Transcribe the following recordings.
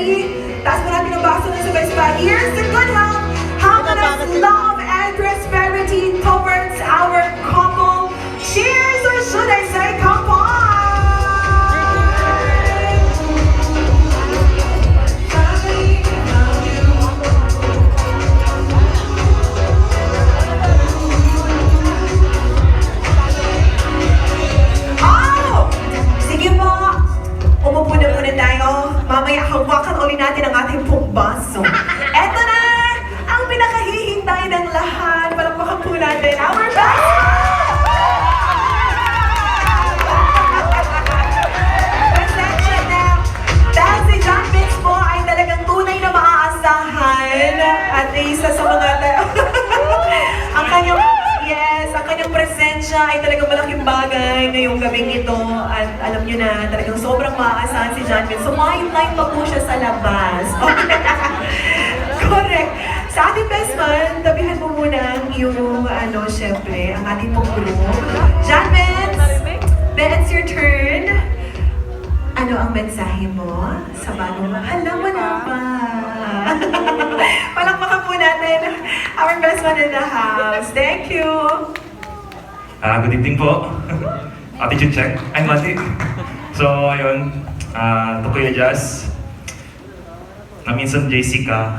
ready? Taas mo natin ang baso ng sabay-sabay. Here's the good health, happiness, love, and prosperity towards our couple. Cheers, or should I say, couple? Umupo na muna tayo. Mamaya hawakan ulit natin ang ating pong baso. Eto na! Ang pinakahihintay ng lahat. Palakpakan po natin our best! Pasensya na. Dahil si John Vince po ay talagang tunay na maaasahan. At isa sa mga... ang kanyang presensya ay talagang malaking bagay ngayong gabing ito. At alam nyo na, talagang sobrang maaasahan si John Vince. So, mahintay pa po siya sa labas. Correct. Sa ating best man, tabihan mo muna ang iyong, syempre, ang ating pong group. John Vince, then it's your turn. Ano ang mensahe mo sa bagong mahal? Wala pa. Palakpakan po natin our best man in the house. Thank you. Good evening po. Attitude check. I'm Mati. So, ayun. To Kuya Jazz. Na minsan JC ka.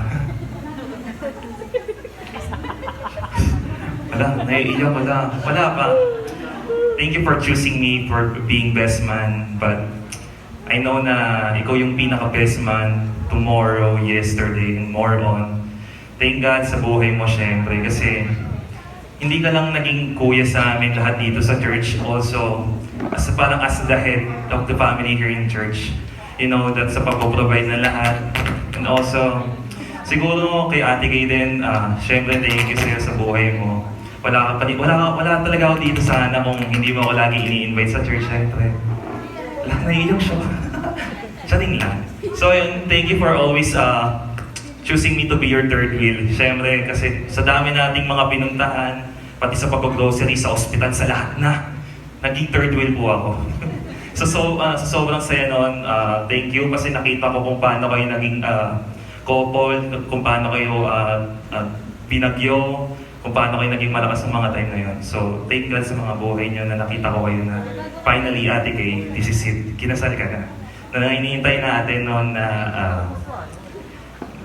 Naiiyak. Wala pa. Thank you for choosing me for being best man. But I know na ikaw yung pinaka-best man tomorrow, yesterday, and more on. Thank God sa buhay mo, syempre. Kasi hindi ka lang naging kuya sa amin lahat dito sa church. Also, parang as the head of the family here in church. You know, that sa pag-provide na lahat. And also, siguro kay Ate Kay din, syempre thank you sa'yo sa buhay mo. Wala talaga ako dito sana kung hindi mo ako lagi ini-invite sa church, syempre. Naiiyak siya. Siya din lang. So, yun, thank you for always choosing me to be your third wheel. Siyempre, kasi sa dami nating mga pinuntahan, pati sa pag-grocery, sa ospital, sa lahat na, naging third wheel po ako. Sa sobrang saya noon, thank you kasi nakita ko kung paano kayo naging couple, kung paano kayo pinagyo, kung paano kayo naging malakas ng mga time na yun. So, thank God sa mga buhay nyo na nakita ko kayo na finally, Ate Kay, this is it. Kinasal ka na. Na hinihintay natin noon na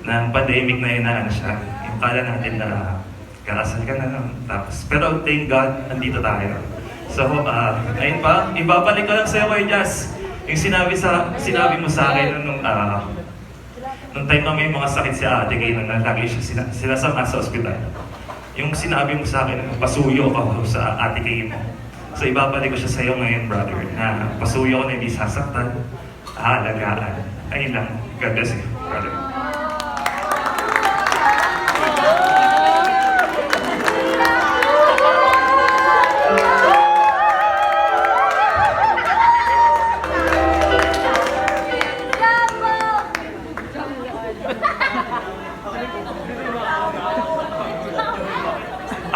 ng pandemic na yun na siya. Yung kala natin na kakasal ka na nun. Tapos, pero thank God, nandito tayo. So, ayun pa, ibabalik ko lang sa'yo kay Jazz. Yung sinabi mo sa akin nung time na may mga sakit si Ate Kay na lagi siya sinasama sa ospital. Yung sinabi mo sa akin, pasuyo ako sa Ate Kay mo. So, ibabalik ko siya sa'yo ngayon, brother, na pasuyo ko na hindi sasaktan, aalagaan. Ayun lang. God bless you, brother.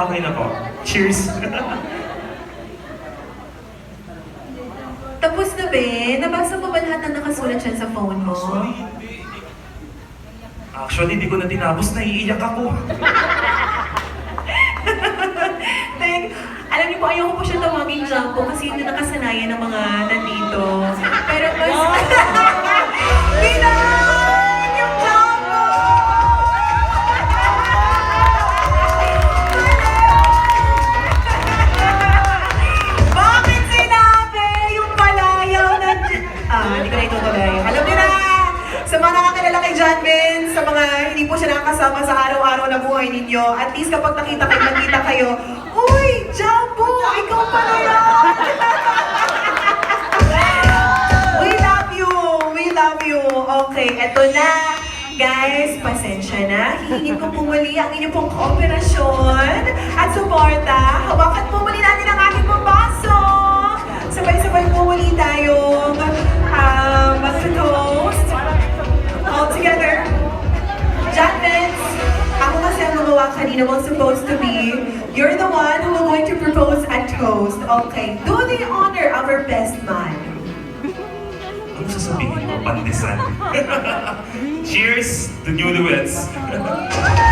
Okay na po. Cheers! Tapos na ba? Nabasa mo ba lahat ng nakasulat siya sa phone mo? Actually, di ko na tinapos. Naiiyak ako. Alam niyo po, ayoko po siya tawagin Jumbo kasi hindi nakasanayan ng mga nandito. Pero mas... Bilang! Yung Jumbo! Bakit sinabi yung palayaw na... hindi ko na itutuloy. Alam niyo na! Sa mga nakakilala kay John Vince, sa mga hindi po siya nakakasama sa araw-araw na buhay ninyo, at least kapag nakita kayo, uy, Jumbo, ikaw pala yan! We love you. Okay, eto na. Guys, pasensya na. Hihingin ko po muli ang inyong pong kooperasyon at suporta. Hawakan po muli natin ang ating pong baso. Sabay-sabay po muli tayong mag-toast. All together. John Vince, ako kasi ang gumawa kanina was supposed to be, you're the one who will going to propose a toast. Okay, do the honor of our best man. Ano sasabihin mo? Pandesal. Cheers to newlyweds.